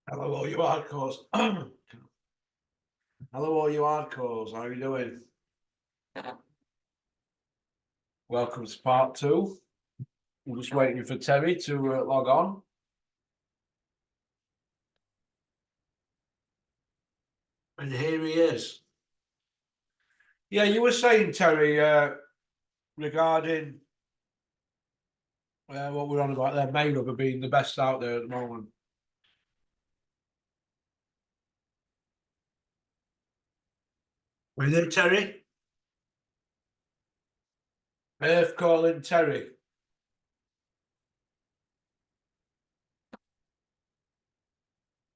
Hello, all you hardcores. Hello, all you hardcores. How are you doing? Welcome to part two. I'm just waiting for Terry to log on. And here he is. Yeah, you were saying, Terry, regarding what we're on about there, Mayweather being the best out there at the moment. Are you there, Terry? Earth calling Terry.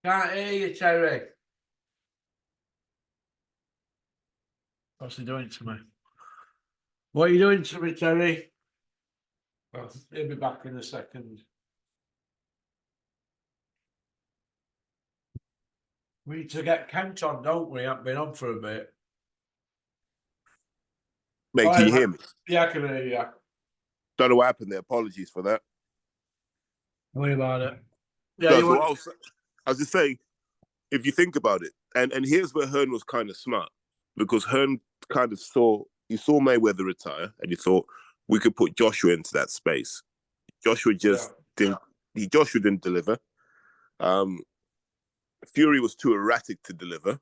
Can't hear you, Terry. What's he doing to me? What are you doing to me, Terry? Well, he'll be back in a second. We need to get Kent on, don't we? Haven't been on for a bit. Mate, can you hear me? Yeah, I can hear you. Don't know what happened there. Apologies for that. Don't worry about it. Yeah, No, so I was just saying, if you think about it, and here's where Hearn was kind of smart, because Hearn kind of saw Mayweather retire, and he thought we could put Joshua into that space. Joshua didn't deliver. Fury was too erratic to deliver,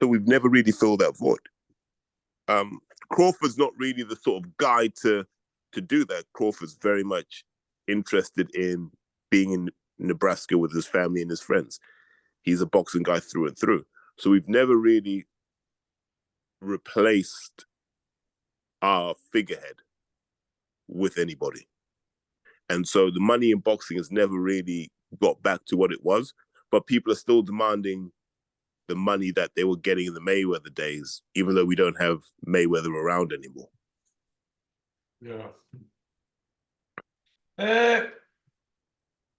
so we've never really filled that void. Crawford's not really the sort of guy to do that. Crawford's very much interested in being in Nebraska with his family and his friends. He's a boxing guy through and through. So we've never really replaced our figurehead with anybody. And so the money in boxing has never really got back to what it was, but people are still demanding the money that they were getting in the Mayweather days, even though we don't have Mayweather around anymore. Yeah.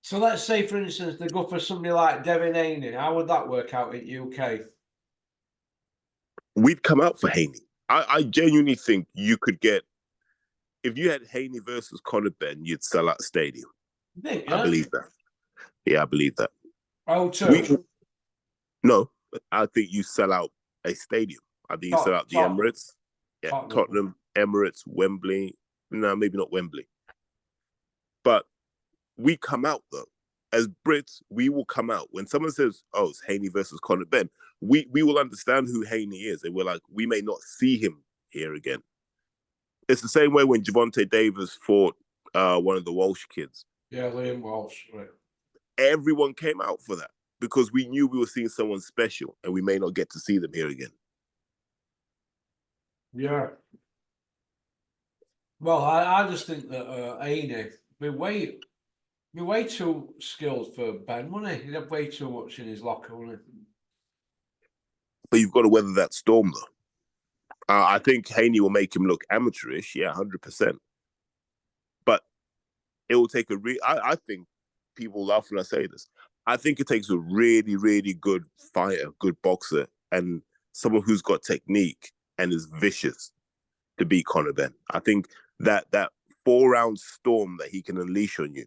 So let's say, for instance, they go for somebody like Devin Haney. How would that work out in UK? We'd come out for Haney. I genuinely think you could get, if you had Haney versus Conor Benn, you'd sell out the stadium. Think, yeah? I believe that. Yeah, I believe that. Oh, too? No, I think you sell out a stadium. I think you sell out the Emirates. Yeah, Tottenham, Emirates, Wembley. No, maybe not Wembley. But we come out, though. As Brits, we will come out. When someone says, oh, it's Haney versus Conor Benn, we will understand who Haney is. And we're like, we may not see him here again. It's the same way when Gervonta Davis fought one of the Walsh kids. Yeah, Liam Walsh, right. Everyone came out for that because we knew we were seeing someone special and we may not get to see them here again. Yeah. Well, I just think that Haney, be way too skilled for Ben, wouldn't he? He'd have way too much in his locker, wouldn't he? But you've got to weather that storm, though. I think Haney will make him look amateurish, yeah, 100%. But it will take I think people laugh when I say this. I think it takes a really, really good fighter, good boxer, and someone who's got technique and is vicious to beat Conor Benn. I think that 4-round storm that he can unleash on you,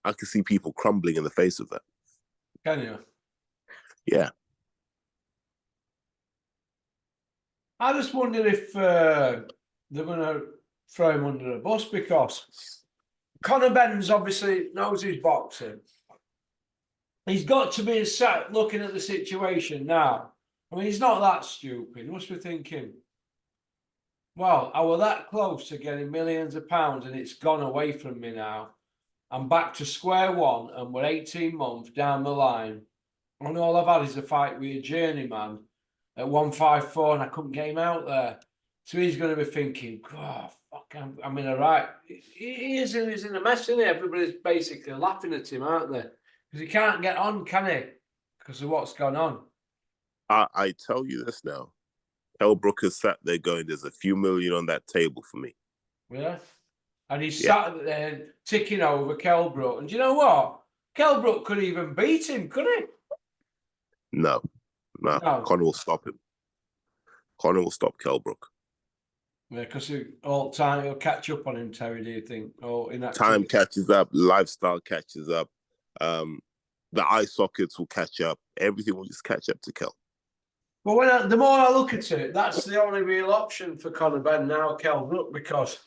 I can see people crumbling in the face of that. Can you? Yeah. I just wonder if they're going to throw him under the bus, because Conor Benn's obviously knows his boxing. He's got to be sat looking at the situation now. I mean, he's not that stupid. He must be thinking, well, I was that close to getting millions of pounds and it's gone away from me now. I'm back to square one and we're 18 months down the line. And all I've had is a fight with a journeyman at 154 and I couldn't get him out there. So he's going to be thinking, oh, fuck, I'm in a right. He's in a mess, isn't he? Everybody's basically laughing at him, aren't they? Because he can't get on, can he? Because of what's gone on. I tell you this now. Kell Brook has sat there going, there's a few million on that table for me. Yeah. And he's sat there ticking over Kell Brook. And do you know what? Kell Brook could even beat him, could he? No. Conor will stop him. Conor will stop Kell Brook. Yeah, because all time he'll catch up on him, Terry, do you think? Or in that time catches up, lifestyle catches up. The eye sockets will catch up. Everything will just catch up to Kel. But the more I look at it, that's the only real option for Conor Benn now, Kell Brook, because,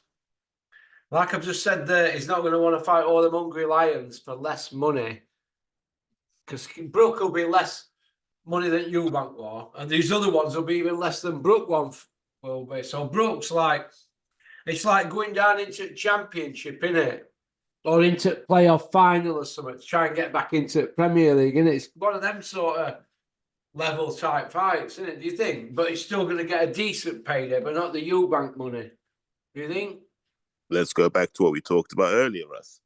like I've just said there, he's not going to want to fight all them hungry lions for less money. Because Brook will be less money than Eubank will, and these other ones will be even less than Brook one will be. So Brook's like, it's like going down into the championship, innit? Or into playoff final or something to try and get back into Premier League, and it's one of them sort of level type fights, isn't it? Do you think? But he's still going to get a decent payday, but not the Eubank money. Do you think? Let's go back to what we talked about earlier, Russ.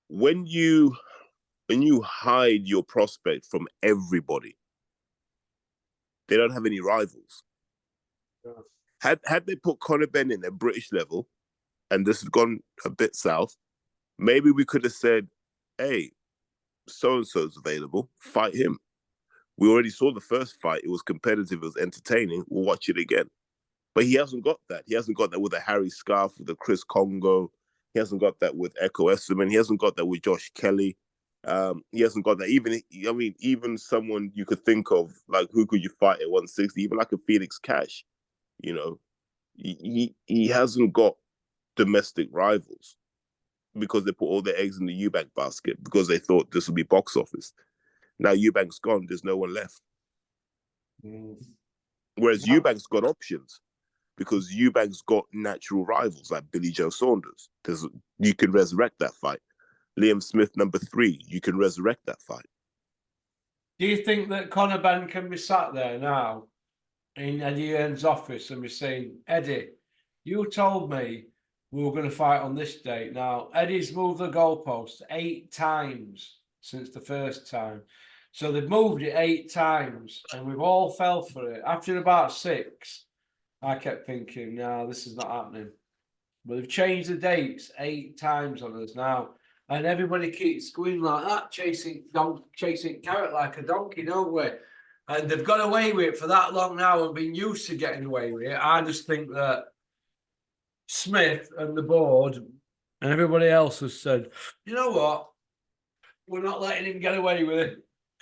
When you hide your prospect from everybody, they don't have any rivals. Yeah. Had they put Conor Benn in at British level, and this had gone a bit south, maybe we could have said, "Hey, so and so's available. Fight him." We already saw the first fight. It was competitive. It was entertaining. We'll watch it again. But he hasn't got that. He hasn't got that with a Harry Scarf, with a Chris Congo. He hasn't got that with Echo ICEMAN. He hasn't got that with Josh Kelly. He hasn't got that. Even someone you could think of, like, who could you fight at 160? Even like a Felix Cash. You know, he hasn't got domestic rivals because they put all their eggs in the Eubank basket because they thought this would be box office. Now Eubank's gone. There's no one left. Whereas Eubank's got options because Eubank's got natural rivals like Billy Joe Saunders. You can resurrect that fight. Liam Smith, number 3, you can resurrect that fight. Do you think that Conor Benn can be sat there now in Eddie Hearn's office and be saying, "Eddie, you told me we were going to fight on this date. Now, Eddie's moved the goalpost 8 times since the first time. So they've moved it 8 times and we've all fell for it. After about 6, I kept thinking, no, this is not happening. But they've changed the dates 8 times on us now. And everybody keeps going like that, chasing carrot like a donkey, don't we? And they've got away with it for that long now and been used to getting away with it. I just think that Smith and the board and everybody else has said, you know what? We're not letting him get away with it,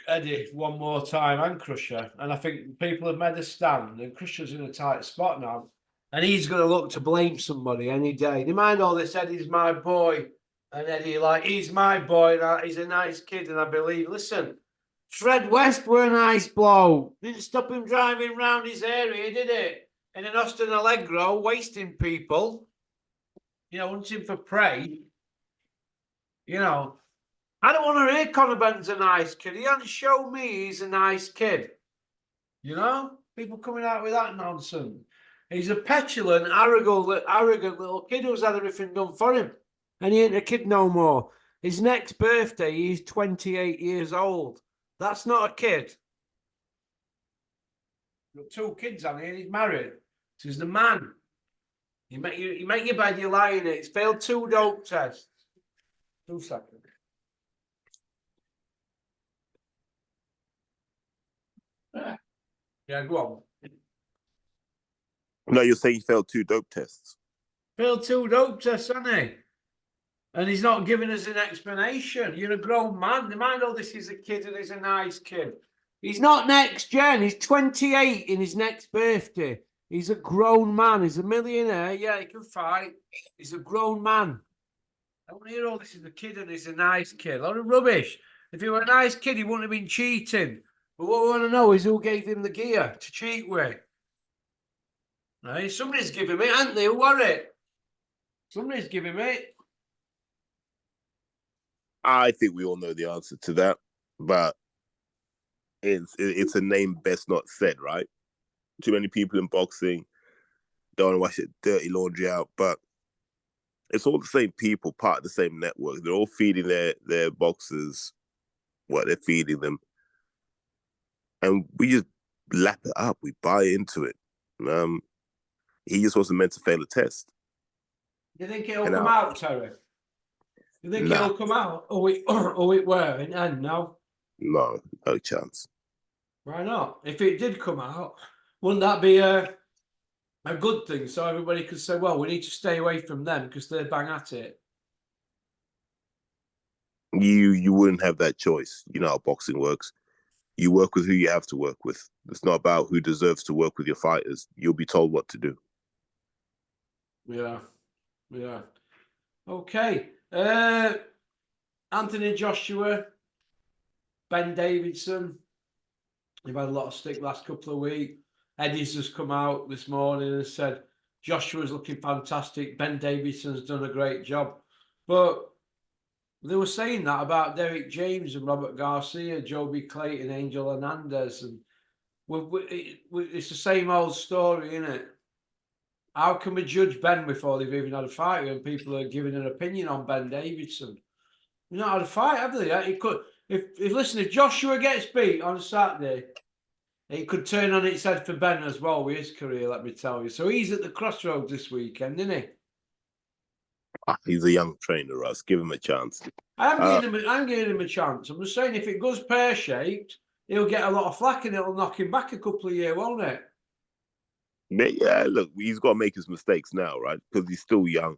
Eddie, one more time, and Crusher. And I think people have made a stand, and Crusher's in a tight spot now. And he's going to look to blame somebody any day. They mind all this, Eddie's my boy. And Eddie, like, he's my boy, and he's a nice kid, and I believe, listen, Fred West were a nice bloke. Didn't stop him driving round his area, did it? And in Austin Allegro, wasting people, hunting for prey. I don't want to hear Conor Benn's a nice kid. He hasn't shown me he's a nice kid. People coming out with that nonsense. He's a petulant, arrogant little kid who's had everything done for him. And he ain't a kid no more. His next birthday, he's 28 years old. That's not a kid. He's got 2 kids on here and he's married. So he's the man. You make your bed, you lie in it. He's failed 2 dope tests. 2 seconds. Yeah, go on. No, you're saying he failed 2 dope tests. Failed 2 dope tests, hasn't he? And he's not giving us an explanation. You're a grown man. The man, oh, this is a kid and he's a nice kid. He's not next gen. He's 28 in his next birthday. He's a grown man. He's a millionaire. Yeah, he can fight. He's a grown man. I want to hear, oh, this is a kid and he's a nice kid. A lot of rubbish. If he were a nice kid, he wouldn't have been cheating. But what we want to know is who gave him the gear to cheat with. Right? Somebody's giving him it, haven't they? Who were it? Somebody's giving him it. I think we all know the answer to that, but it's a name best not said, right? Too many people in boxing don't want to wash it dirty laundry out, but it's all the same people, part of the same network. They're all feeding their boxers what they're feeding them. And we just lap it up. We buy into it. He just wasn't meant to fail a test. Do you think it'll come out, Terry? You think it'll come out? Oh, it were in end now? No chance. Why not? If it did come out, wouldn't that be a good thing? So everybody could say, well, we need to stay away from them because they're bang at it. You wouldn't have that choice. You know how boxing works. You work with who you have to work with. It's not about who deserves to work with your fighters. You'll be told what to do. Yeah, yeah. Okay. Anthony Joshua, Ben Davidson. You've had a lot of stick last couple of weeks. Eddie's just come out this morning and said Joshua's looking fantastic. Ben Davidson's done a great job. But they were saying that about Derek James and Robert Garcia, Joby Clayton, Angel Hernandez. And it's the same old story, isn't it? How can we judge Ben before they've even had a fight when people are giving an opinion on Ben Davidson? We've not had a fight, have they? It could, if Joshua gets beat on Saturday, it could turn on its head for Ben as well with his career, let me tell you. So he's at the crossroads this weekend, isn't he? He's a young trainer, Russ. Give him a chance. I'm giving him a chance. I'm just saying, if it goes pear-shaped, he'll get a lot of flack and it'll knock him back a couple of years, won't it? Yeah, look, he's got to make his mistakes now, right? Because he's still young.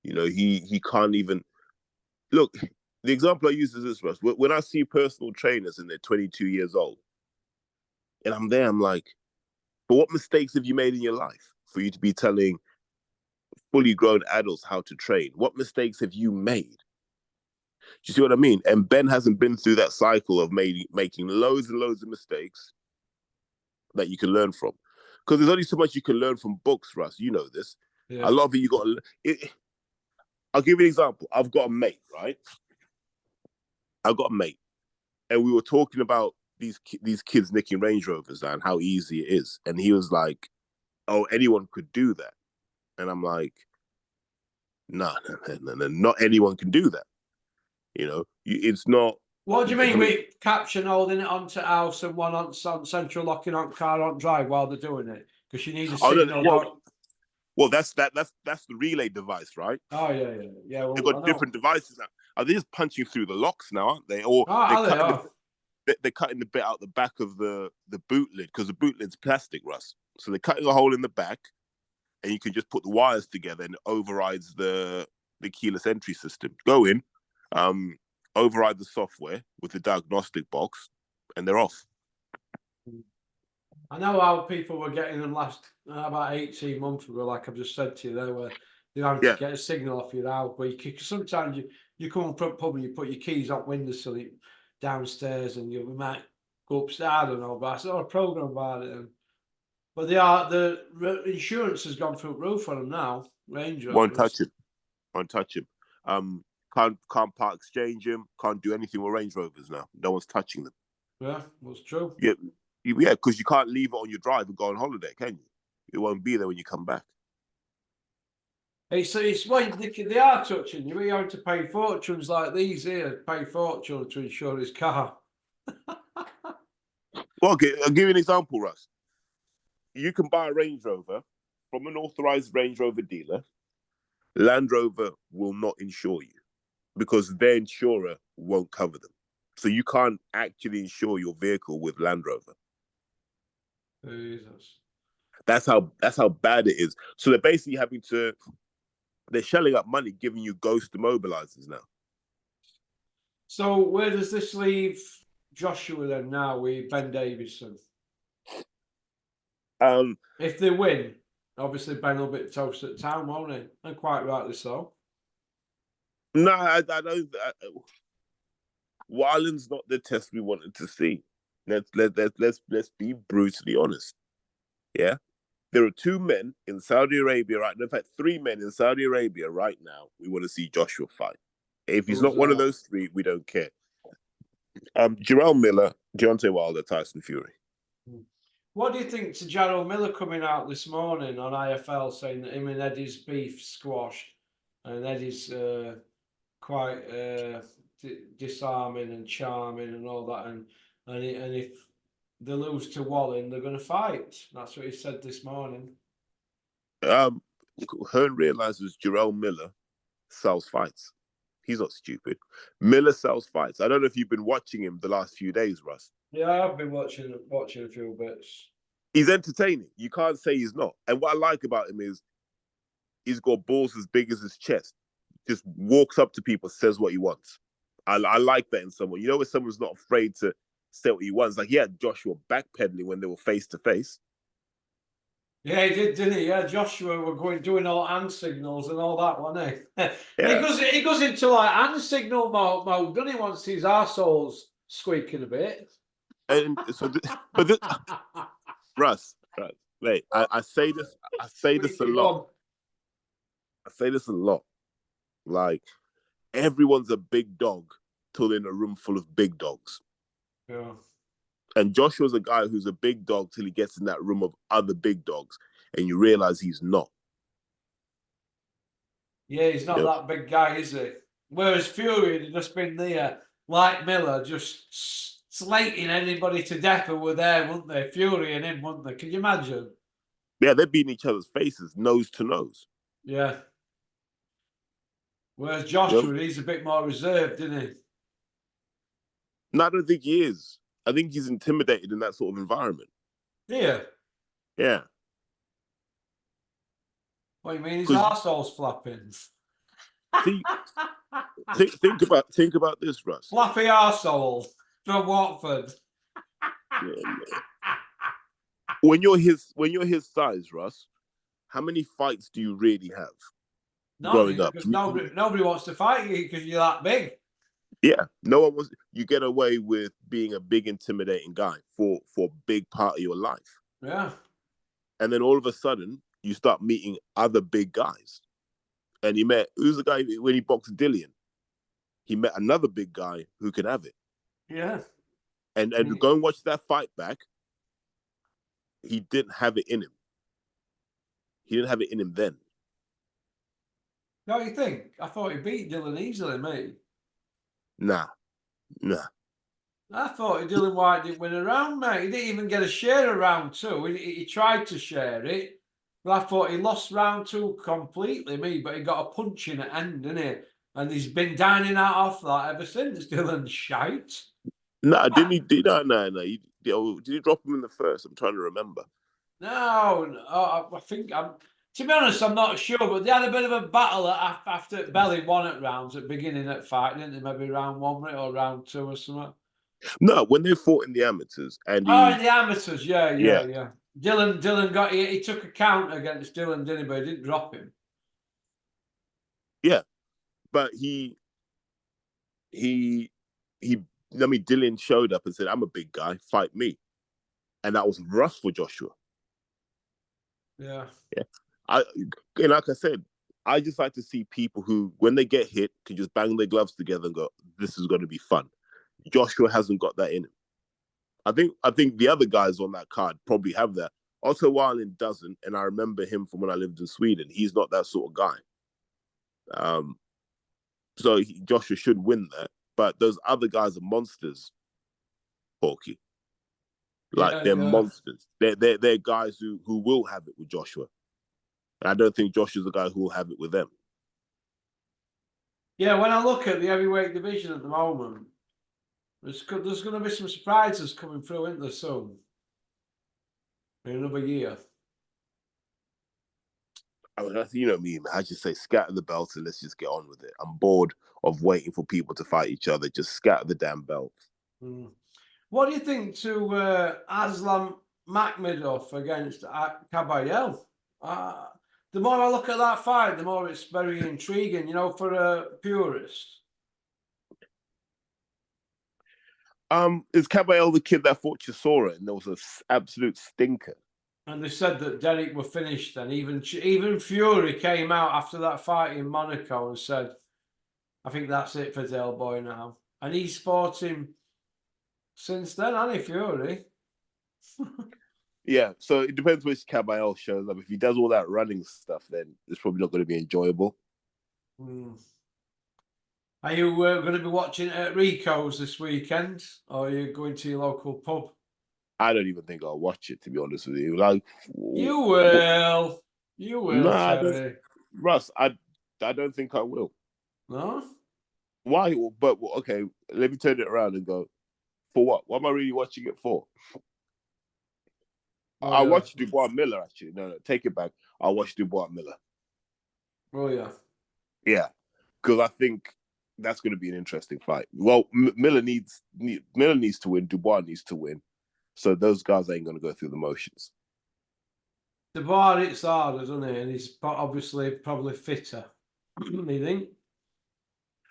You know, he can't even look. The example I use is this, Russ. When I see personal trainers and they're 22 years old, and I'm there, I'm like, but what mistakes have you made in your life for you to be telling fully grown adults how to train? What mistakes have you made? Do you see what I mean? And Ben hasn't been through that cycle of making loads and loads of mistakes that you can learn from. Because there's only so much you can learn from books, Russ. You know this. Yeah. A lot of it you got to. I'll give you an example. I've got a mate, right? I've got a mate, and we were talking about these kids nicking Range Rovers and how easy it is, and he was like, "Oh, anyone could do that," and I'm like, "No, not anyone can do that." You know, it's not. What do you mean with caption holding it onto house and one on central locking on car on drive while they're doing it? Because you need a signal. Well, that's the relay device, right? Oh yeah. Well, they've got different devices now. Are they just punching through the locks now, aren't they? Or they're cutting the bit out the back of the boot lid, because the boot lid's plastic, Russ. So they're cutting a hole in the back, and you can just put the wires together, and it overrides the keyless entry system. Go in, override the software with the diagnostic box, and they're off. I know how people were getting them about 18 months ago, like I've just said to you, they were having to get a signal off your house. But sometimes you come from pub and you put your keys on windowsill downstairs, and you might go upstairs. I don't know, but I saw a program about it. But the insurance has gone through the roof on them now. Range Rovers. Won't touch him. Can't part exchange him. Can't do anything with Range Rovers now. No one's touching them. Yeah, that's true. Yeah, because you can't leave it on your drive and go on holiday, can you? It won't be there when you come back. It's well, they are touching you. You have to pay fortunes like these here. Pay fortune to insure his car. Well, okay, I'll give you an example, Russ. You can buy a Range Rover from an authorized Range Rover dealer. Land Rover will not insure you because their insurer won't cover them. So you can't actually insure your vehicle with Land Rover. Jesus. That's how bad it is. So they're basically they're shelling up money giving you ghost immobilizers now. So where does this leave Joshua then now with Ben Davidson? If they win, obviously Ben will be toast at town, won't he? And quite rightly so. No, I don't. Wyland's not the test we wanted to see. Let's be brutally honest. Yeah, there are two men in Saudi Arabia right now. In fact, three men in Saudi Arabia right now. We want to see Joshua fight. If he's not one of those three, we don't care. Jarrell Miller, Deontay Wilder, Tyson Fury. What do you think to Jarrell Miller coming out this morning on IFL saying that him and Eddie's beef squashed, and Eddie's quite disarming and charming and all that, and if they lose to Wallen, they're going to fight. That's what he said this morning. Hearn realizes Jarrell Miller sells fights. He's not stupid. Miller sells fights. I don't know if you've been watching him the last few days, Russ. Yeah, I've been watching a few bits. He's entertaining. You can't say he's not. And what I like about him is he's got balls as big as his chest. Just walks up to people, says what he wants. I like that in someone. You know, when someone's not afraid to say what he wants. Like he had Joshua backpedaling when they were face to face. Yeah, he did, didn't he? Yeah, Joshua were doing all hand signals and all that, wasn't he? Yeah, He goes into like hand signal mode, doesn't he? Once his arsehole's squeaking a bit. and so, but this, Russ, mate, I say this, a Squeaky lot. one. I say this a lot. Like everyone's a big dog till they're in a room full of big dogs. Yeah. And Joshua's a guy who's a big dog till he gets in that room of other big dogs, and you realize he's not. Yeah, he's not that big guy, is he? Whereas Fury had just been there, like Miller, just slating anybody to death who were there, wouldn't they? Fury and him, wouldn't they? Can you imagine? Yeah, they're beating each other's faces, nose to nose. Yeah. Whereas You know? Joshua, he's a bit more reserved, isn't he? No, I don't think he is. I think he's intimidated in that sort of environment. Yeah. Yeah. What do you mean his 'Cause arsehole's flapping? see, think about this, Russ. Flappy arsehole from Watford. When you're his size, Russ, how many fights do you really have growing up? Because nobody wants to fight you because you're that big. Yeah, no one was. You get away with being a big, intimidating guy for a big part of your life, Yeah. and then all of a sudden you start meeting other big guys. And he met who's the guy when he boxed Dillian? He met another big guy who could have it. Yeah. And go and watch that fight back. He didn't have it in him. He didn't have it in him then. Don't you think? I thought he beat Dylan easily, mate. Nah. I thought Dylan White didn't win a round, mate. He didn't even get a share of round two. He tried to share it, but I thought he lost round two completely, me. But he got a punch in at end, didn't he? And he's been dining out off that ever since. Dylan shite. Nah, didn't he? No. Did he drop him in the first? I'm trying to remember. No, I think I'm. To be honest, I'm not sure, but they had a bit of a battle after Belly won at rounds at beginning at fight, didn't they? Maybe round one or round two or something. No, when they fought in the amateurs, and Oh, in the amateurs, yeah. Yeah. Dylan got he took a count against Dylan, didn't he? But he didn't drop him. Yeah, but he. I mean, Dylan showed up and said, "I'm a big guy, fight me," and that was rough for Joshua. Yeah. Like I said, I just like to see people who, when they get hit, can just bang their gloves together and go, "This is going to be fun." Joshua hasn't got that in him. I think the other guys on that card probably have that. Otto Wallin doesn't, and I remember him from when I lived in Sweden. He's not that sort of guy. So Joshua should win that. But those other guys are monsters, Porky. Like they're monsters. They're guys who will have it with Joshua. And I don't think Joshua's the guy who will have it with them. Yeah, when I look at the heavyweight division at the moment, there's going to be some surprises coming through, isn't there, soon? In another year. I mean, you know me, man. I just say scatter the belts and let's just get on with it. I'm bored of waiting for people to fight each other. Just scatter the damn belts. What do you think to Aslam Makhmedov against Caballero? The more I look at that fight, the more it's very intriguing, you know, for a purist. Is Caballero the kid that fought Chisora and there was an absolute stinker? And they said that Derek were finished then. Even Fury came out after that fight in Monaco and said, I think that's it for Del Boy now. And he's fought him since then, hasn't he, Fury? Yeah, so it depends which Caballero shows up. If he does all that running stuff, then it's probably not going to be enjoyable. Are you going to be watching at Rico's this weekend, or are you going to your local pub? I don't even think I'll watch it, to be honest with you. Like, you will, nah, Terry. Russ, I don't think I will. No? Why? But okay, let me turn it around and go. For what? What am I really watching it for? I watched Dubois Miller, actually. No, take it back. I'll watch Dubois Miller. Oh, yeah. Yeah. Because I think That's going to be an interesting fight. Well, Miller needs to win. Dubois needs to win. So those guys ain't going to go through the motions. Dubois hits harder, doesn't he? And he's obviously probably fitter. You think?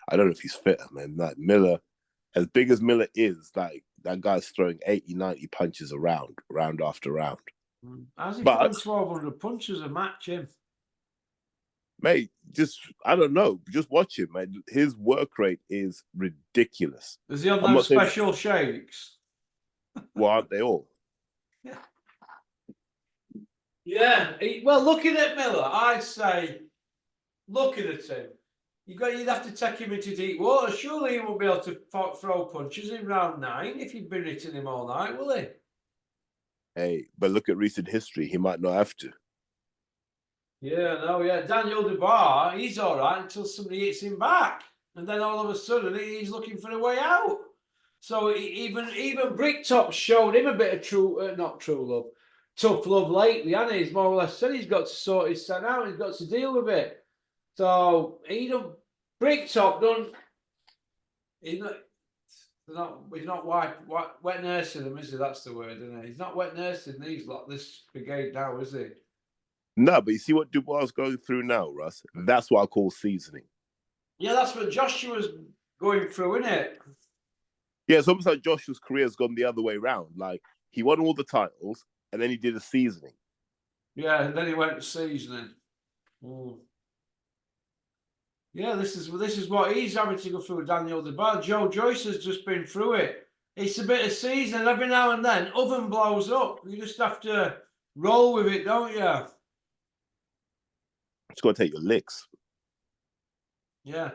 I don't know if he's fitter, man. Like Miller, as big as Miller is, like that guy's throwing 80, 90 punches round after round. How's he throwing 1,200 punches a match, him? Mate, I don't know. Just watch him, man. His work rate is ridiculous. Is he on those special shakes? Well, aren't they all? Yeah. Yeah. Well, looking at Miller, I'd say, looking at him, you'd have to take him into deep water. Surely he won't be able to throw punches in round 9 if you've been hitting him all night, will he? Hey, but look at recent history. He might not have to. Yeah, no, yeah. Daniel Dubois, he's all right until somebody hits him back. And then all of a sudden, he's looking for a way out. So even Bricktop showed him a bit of tough love lately, hasn't he? He's more or less said he's got to sort his son out. He's got to deal with it. So Bricktop don't. He's not wet nursing them, is he? That's the word, isn't he? He's not wet nursing these like this brigade now, is he? No, but you see what Dubois is going through now, Russ? That's what I call seasoning. Yeah, that's what Joshua's going through, isn't it? Yeah, it's almost like Joshua's career has gone the other way around. Like he won all the titles, and then he did a seasoning. Yeah, and then he went to seasoning. Yeah, this is what he's having to go through with Daniel Dubois. Joe Joyce has just been through it. It's a bit of seasoning. Every now and then, oven blows up. You just have to roll with it, don't you? It's got to take your licks. Yeah.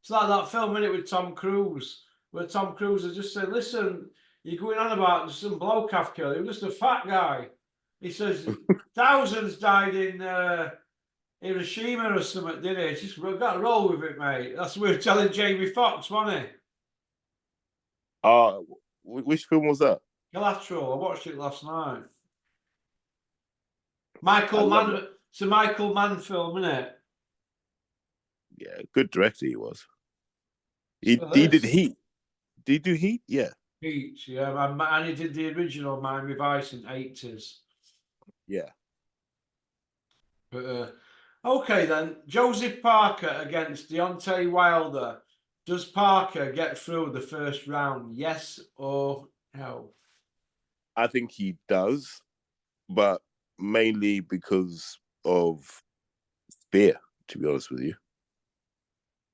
It's like that film, isn't it, with Tom Cruise, where Tom Cruise has just said, listen, you're going on about some bloke I've killed. He was just a fat guy. He says, thousands died in Hiroshima or something, did he? Just got to roll with it, mate. That's what we were telling Jamie Foxx, wasn't he? Which film was that? Collateral. I watched it last night. Michael Mann. It's a Michael Mann film, isn't it? Yeah, good director he was. He did Heat. Did he do Heat? Yeah. Heat, yeah. And he did the original Miami Vice in 80s. Yeah. But okay then, Joseph Parker against Deontay Wilder. Does Parker get through the first round? Yes or no? I think he does, but mainly because of fear, to be honest with you.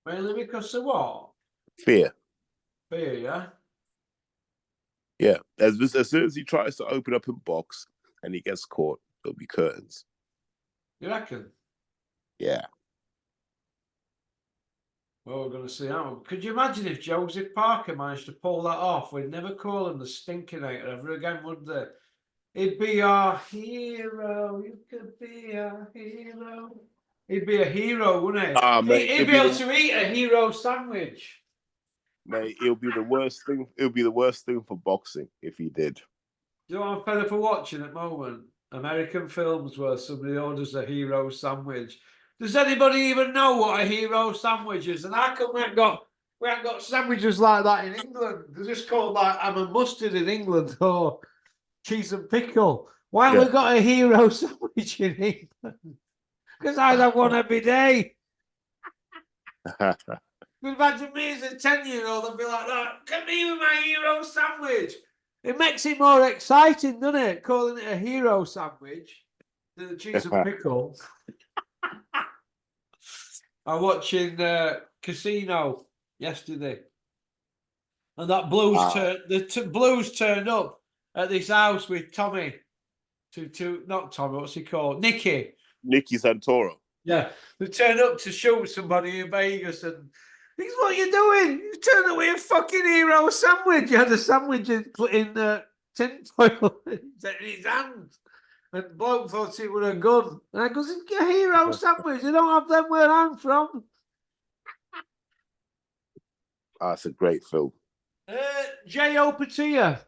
Mainly because of what? Fear. Fear, yeah? Yeah. As soon as he tries to open up and box and he gets caught, there'll be curtains. You reckon? Yeah. Well, we're going to see how. Could you imagine if Joseph Parker managed to pull that off? We'd never call him the Stinkinator ever again, would they? He'd be our hero. You could be our hero. He'd be a hero, wouldn't he? Mate, he'd be able to eat a hero sandwich. Mate, it'll be the worst thing. It'll be the worst thing for boxing if he did. Do you know what I'm fed up for watching at the moment? American films where somebody orders a hero sandwich. Does anybody even know what a hero sandwich is? And how come we haven't got sandwiches like that in England? They're just called like ham and mustard in England or cheese and pickle. Why have we got a hero sandwich in England? Because I'd have one every day. Imagine me as a 10-year-old and be like that. Come here with my hero sandwich. It makes it more exciting, doesn't it? Calling it a hero sandwich than the cheese and pickle. I'm watching Casino yesterday, and that Blues turned up at this house with Tommy. Not Tommy. What's he called? Nicky Santoro. Yeah, they turned up to shoot somebody in Vegas, and he's, what are you doing? You turned up with a fucking hero sandwich. You had a sandwich in tinfoil in his hand. And bloke thought it was a gun. And I goes, it's a hero sandwich. You don't have them where I'm from. That's a great film. J.O. Patia,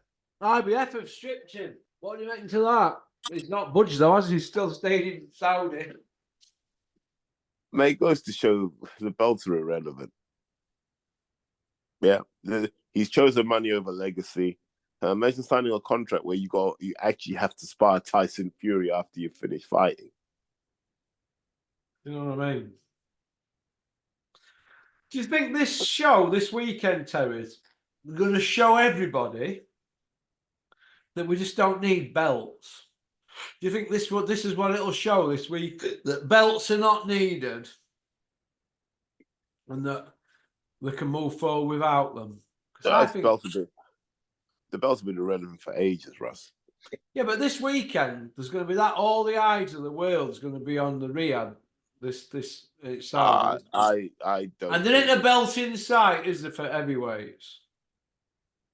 IBF have stripped him. What do you make to that? He's not budged though, has he? He's still staying in Saudi. Mate, goes to show the belts are irrelevant. Yeah, he's chosen money over legacy. Imagine signing a contract where you actually have to spar Tyson Fury after you finish fighting. You know what I mean? Do you think this show this weekend, Terry, is going to show everybody that we just don't need belts? Do you think this is what it'll show this week, that belts are not needed and that we can move forward without them? Because I think The belts have been irrelevant for ages, Russ. yeah, but this weekend there's going to be that all the eyes of the world's going to be on the Riyadh. Saudi. I don't. And there ain't a belt in sight, is there, for heavyweights?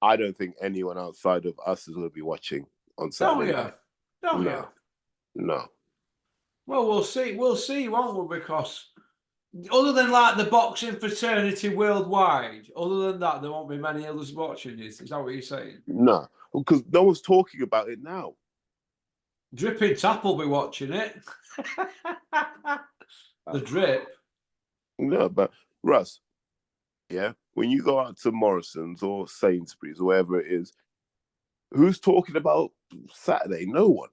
I don't think anyone outside of us is going to be watching on Saturday night. Don't you? No. Well, we'll see. We'll see, won't we? Because other than like the boxing fraternity worldwide, other than that, there won't be many others watching this. Is that what you're saying? No, because no one's talking about it now. Dripping Tap will be watching it. The drip. No, but Russ, yeah, when you go out to Morrison's or Sainsbury's or wherever it is, who's talking about Saturday? No one.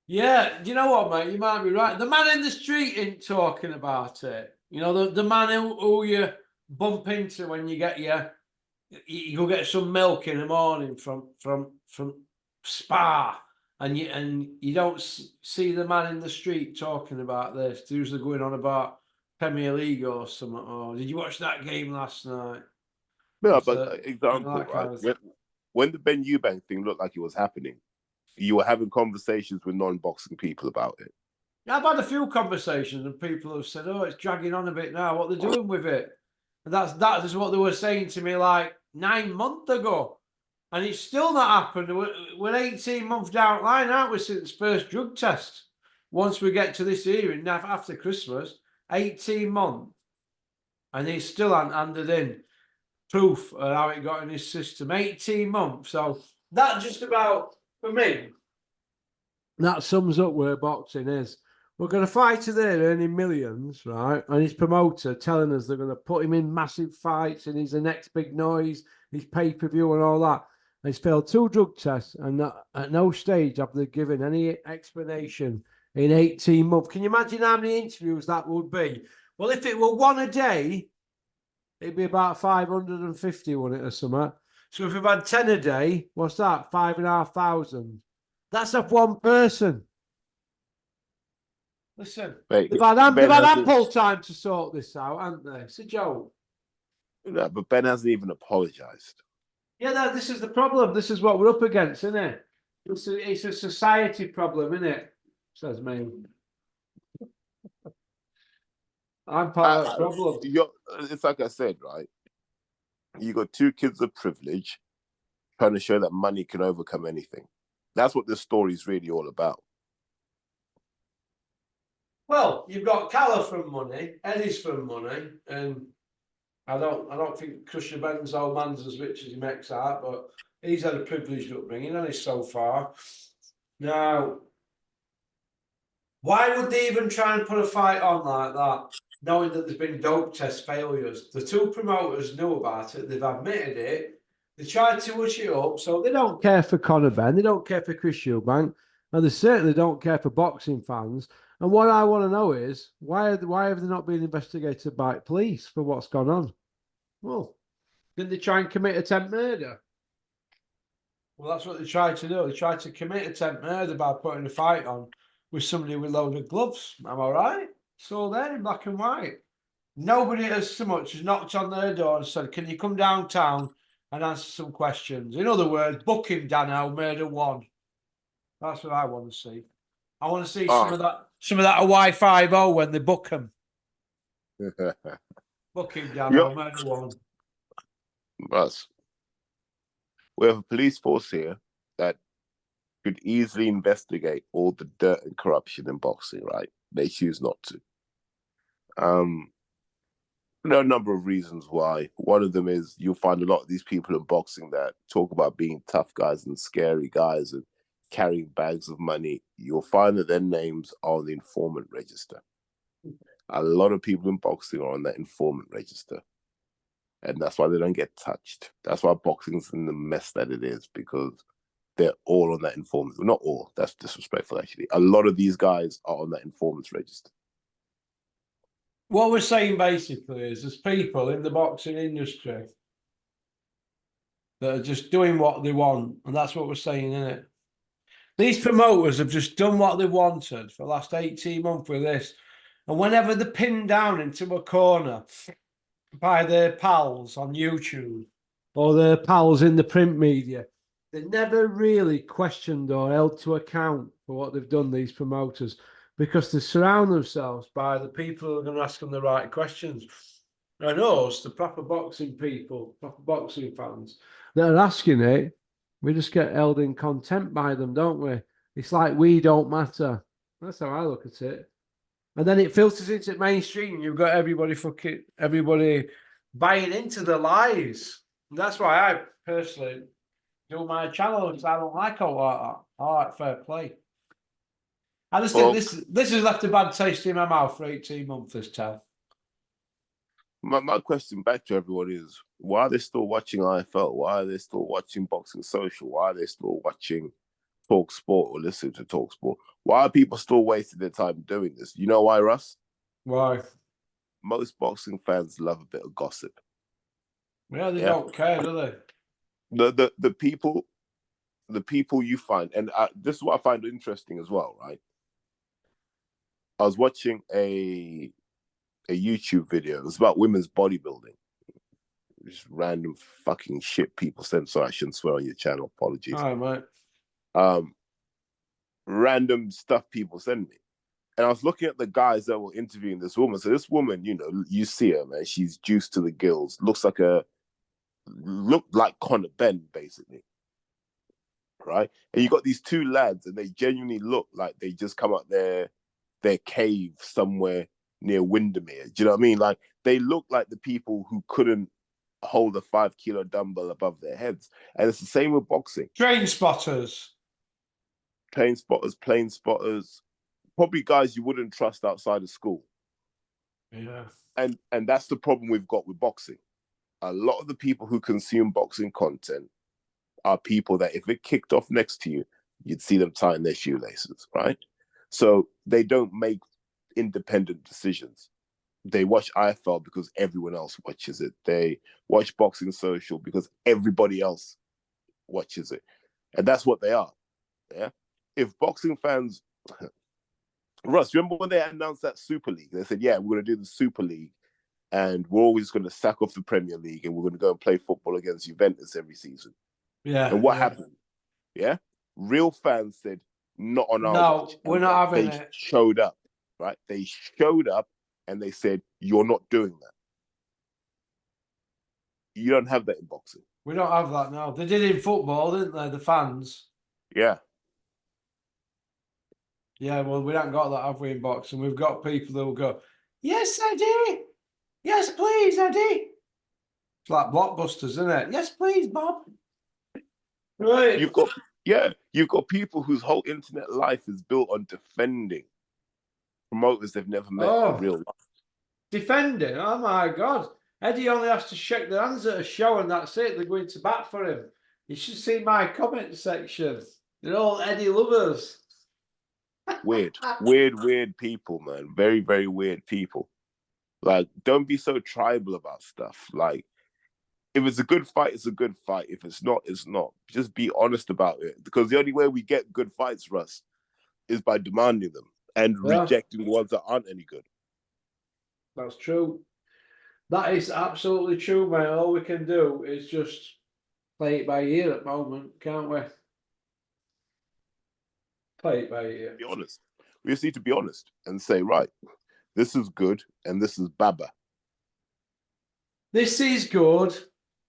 Yeah, you know what, mate? You might be right. The man in the street ain't talking about it. You know, the man who you bump into when you get you go get some milk in the morning from Spa, and you don't see the man in the street talking about this. They're usually going on about Premier League or something. Or did you watch that game last night? No, but example, right? When the Ben Eubank thing looked like it was happening, you were having conversations with non-boxing people about it. I've had a few conversations and people have said, "Oh, it's dragging on a bit now. What they're doing with it?" And that is what they were saying to me like 9 months ago, and it's still not happened. We're 18 months down the line, aren't we? Since first drug test. Once we get to this hearing after Christmas, 18 months, and he still hasn't handed in proof of how it got in his system. 18 months. So that just about for me. That sums up where boxing is. We're going to fight today earning millions, right? And his promoter telling us they're going to put him in massive fights and he's the next big noise, his pay-per-view and all that. He's failed 2 drug tests and at no stage have they given any explanation in 18 months. Can you imagine how many interviews that would be? Well, if it were one a day, it'd be about 550, wouldn't it, or something? So if we've had 10 a day, what's that? 5,500. That's of one person. Listen, they've had ample time to sort this out, haven't they? It's a joke. No, but Ben hasn't even apologized. Yeah, this is the problem. This is what we're up against, isn't it? It's a society problem, isn't it? Says me. I'm part of the problem. It's like I said, right? You got 2 kids of privilege trying to show that money can overcome anything. That's what this story is really all about. Well, you've got Calla from money, Eddie's from money, and I don't think Crusher Ben's old man's as rich as he makes out, but he's had a privileged upbringing, and he's so far. Now, why would they even try and put a fight on like that, knowing that there's been dope test failures? The 2 promoters knew about it, they've admitted it, they tried to hush it up, so they don't care for Conor Benn, they don't care for Chris Eubank, and they certainly don't care for boxing fans. And what I want to know is, why have they not been investigated by police for what's gone on? Well, didn't they try and commit attempt murder? Well, that's what they tried to do. They tried to commit attempt murder by putting a fight on with somebody with loaded gloves. Am I right? It's all there in black and white. Nobody has so much as knocked on their door and said, "Can you come downtown and answer some questions?" In other words, book him, Dano, murder 1. That's what I want to see. I want to see some of that Hawaii 5-0 when they book him. Book him, Dano, murder 1. Russ, we have a police force here that could easily investigate all the dirt and corruption in boxing, right? They choose not to. There are a number of reasons why. One of them is you'll find a lot of these people in boxing that talk about being tough guys and scary guys and carrying bags of money. You'll find that their names are on the informant register. A lot of people in boxing are on that informant register. and that's why they don't get touched. That's why boxing's in the mess that it is, because they're all on that informants. Well, not all. That's disrespectful, actually. A lot of these guys are on that informants register. What we're saying basically is there's people in the boxing industry that are just doing what they want, and that's what we're saying, isn't it? These promoters have just done what they wanted for the last 18 months with this. And whenever they're pinned down into a corner by their pals on YouTube or their pals in the print media, they never really questioned or held to account for what they've done, these promoters, because they surround themselves by the people who are going to ask them the right questions. And us, the proper boxing people, proper boxing fans that are asking it, we just get held in contempt by them, don't we? It's like we don't matter. That's how I look at it. And then it filters into mainstream. You've got everybody buying into the lies. And that's why I personally do my channel, because I don't like all that. I like fair play. I just think this has left a bad taste in my mouth for 18 months this time. My question back to everyone is, why are they still watching IFL? Why are they still watching Boxing Social? Why are they still watching Talk Sport or listening to Talk Sport? Why are people still wasting their time doing this? You know why, Russ? Why? Most boxing fans love a bit of gossip. Yeah, they don't care, do they? The people you find, and this is what I find interesting as well, right? I was watching a YouTube video. It was about women's bodybuilding. Just random fucking shit people send. So I shouldn't swear on your channel. Apologies. All right, mate. Random stuff people send me. And I was looking at the guys that were interviewing this woman. So this woman, you know, you see her, man. She's juiced to the gills. Looked like Conor Benn, basically. Right? And you got these two lads, and they genuinely look like they just come out their cave somewhere near Windermere. Do you know what I mean? Like, they look like the people who couldn't hold a 5 kilo dumbbell above their heads. And it's the same with boxing. Train spotters. Plane spotters, probably guys you wouldn't trust outside of school. Yeah. And that's the problem we've got with boxing. A lot of the people who consume boxing content are people that if it kicked off next to you, you'd see them tying their shoelaces, right? So they don't make independent decisions. They watch IFL because everyone else watches it. They watch Boxing Social because everybody else watches it. And that's what they are. Yeah. If boxing fans, Russ, remember when they announced that Super League? They said, yeah, we're going to do the Super League and we're always going to sack off the Premier League and we're going to go and play football against Juventus every season. Yeah. And what happened? Yeah. Real fans said, not on our watch. No, we're not having it. They showed up, right? They showed up and they said, you're not doing that. You don't have that in boxing. We don't have that now. They did in football, didn't they? The fans. Yeah. Yeah, well, we haven't got that, have we, in boxing? We've got people that will go, yes, I did. Yes, please, I did. It's like Blockbusters, isn't it? Yes, please, Bob. Right. You've got people whose whole internet life is built on defending promoters they've never met in real life. Defending? Oh, my God. Eddie only has to shake their hands at a show and that's it. They're going to bat for him. You should see my comment section. They're all Eddie lovers. Weird people, man. Very, very weird people. Like, don't be so tribal about stuff. Like, if it's a good fight, it's a good fight. If it's not, it's not. Just be honest about it. Because the only way we get good fights, Russ, is by demanding them and rejecting the ones that aren't any good. That's true. That is absolutely true, mate. All we can do is just play it by ear at the moment, can't we? Play it by ear. Be honest. We just need to be honest and say, right, this is good and this is baba. This is good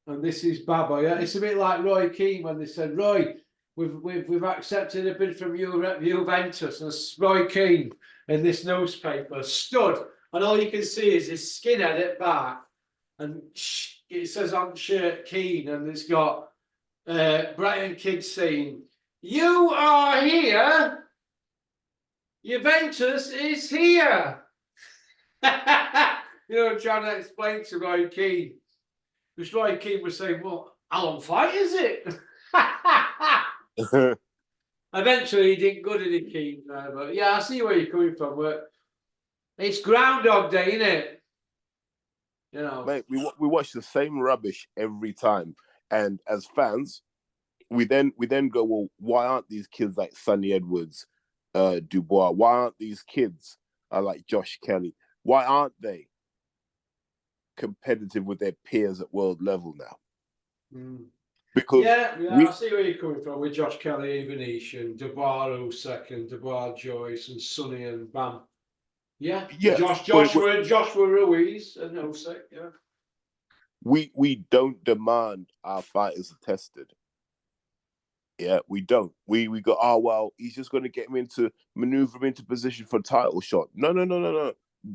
and this is baba. Yeah, it's a bit like Roy Keane when they said, Roy, we've accepted a bid from Juventus, and Roy Keane in this newspaper stood, and all you can see is his skinhead at back, and it says on shirt Keane, and it's got Brian Kidd saying, "You are here. Juventus is here." You know, I'm trying to explain to Roy Keane. Because Roy Keane was saying, well, how long flight is it? Eventually, he didn't go to the Keane, but yeah, I see where you're coming from. But it's Groundhog Day, isn't it? You know, Mate, we watch the same rubbish every time, and as fans, we then go, well, why aren't these kids like Sonny Edwards, Dubois? Why aren't these kids like Josh Kelly? Why aren't they competitive with their peers at world level now? Because yeah, I see where you're coming from with Josh Kelly, Venetian, Dubois who's second, Dubois Joyce, and Sonny and Bam. Yeah, Joshua Ruiz and Usyk. Yeah, we don't demand our fighters are tested. Yeah, we don't. We go, oh well, he's just going to get maneuver him into position for a title shot. No.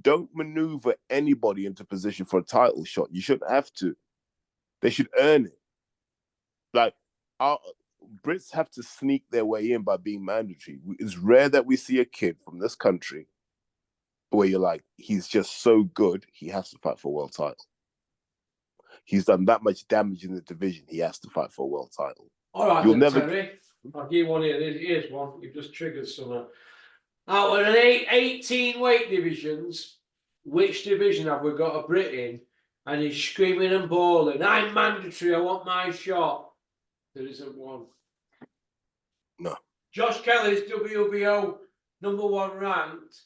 Don't maneuver anybody into position for a title shot. You shouldn't have to. They should earn it. Like our Brits have to sneak their way in by being mandatory. It's rare that we see a kid from this country where you're like, he's just so good, he has to fight for a world title. He's done that much damage in the division, he has to fight for a world title. all right, then, Terry. I'll give you one here. Here's one. You've just triggered something. Out of 18 weight divisions, which division have we got a Brit in? And he's screaming and bawling, I'm mandatory, I want my shot. There isn't one. No. Josh Kelly's WBO #1 ranked,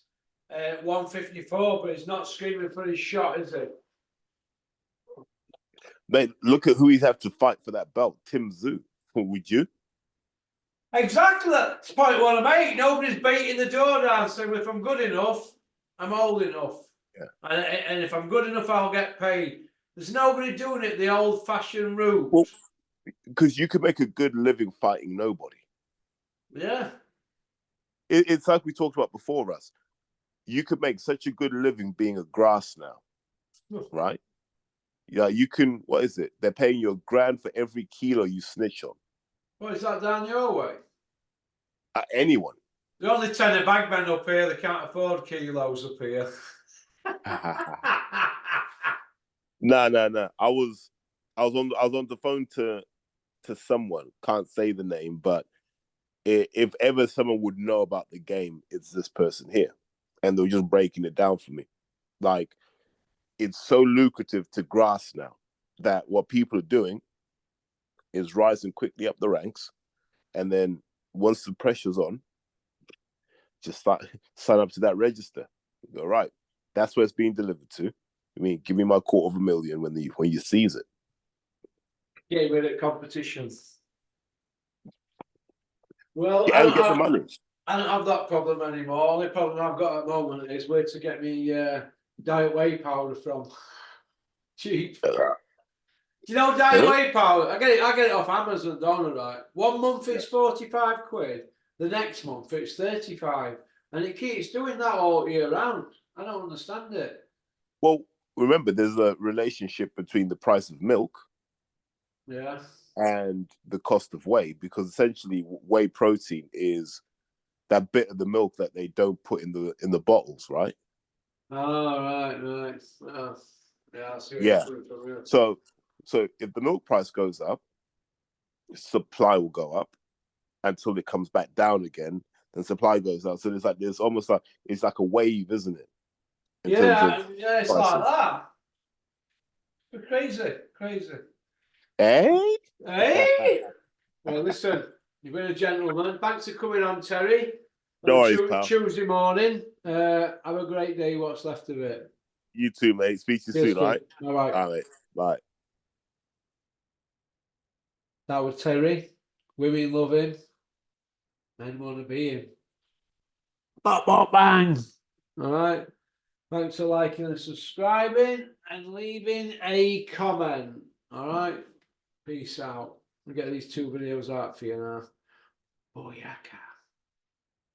154, but he's not screaming for his shot, is he? Mate, look at who he'd have to fight for that belt. Tim Tszyu. Would you? Exactly. That's the point I want to make. Nobody's beating the door down saying, if I'm good enough, I'm old enough. Yeah. And if I'm good enough, I'll get paid. There's nobody doing it the old-fashioned route. Well, because you could make a good living fighting nobody. Yeah. It's like we talked about before, Russ. You could make such a good living being a grass now, right? Yeah, you can. What is it? They're paying you $1,000 for every kilo you snitch on. What is that down your way? Anyone. The only tenner bagmen up here, they can't afford kilos up here. No. I was on the phone to someone. Can't say the name, but if ever someone would know about the game, it's this person here, and they were just breaking it down for me. Like, it's so lucrative to grass now that what people are doing is rising quickly up the ranks, and then once the pressure's on, just sign up to that register. All right, that's where it's being delivered to. I mean, give me my $250,000 when you seize it. Yeah, we're at competition. Well, yeah, get the money. I don't have that problem anymore. Only problem I've got at the moment is where to get me diet whey powder from. Cheap. Do you know diet whey powder? I get it off Amazon, don't I? Right? 1 month it's 45 quid. The next month it's 35, and it keeps doing that all year round. I don't understand it. Well, remember, there's a relationship between the price of milk, and the cost of whey, because essentially whey protein is that bit of the milk that they don't put in the bottles, right? Oh, right. Oh, yeah, I see what yeah. You're doing from. So if the milk price goes up, supply will go up until it comes back down again. Then supply goes up. So there's almost like it's like a wave, isn't it? Yeah, it's prices. Like that. Crazy. Hey? Well, listen, you've been a gentleman. Thanks for coming on, Terry. No worries, pal. Tuesday morning. Have a great day, what's left of it. You too, mate. Speak to you soon, all right? All right. All right, bye. That was Terry. Women love him. Men want to be him. Bang. All right. Thanks for liking and subscribing and leaving a comment. All right. Peace out. I'll get these 2 videos out for you now. Booyaka.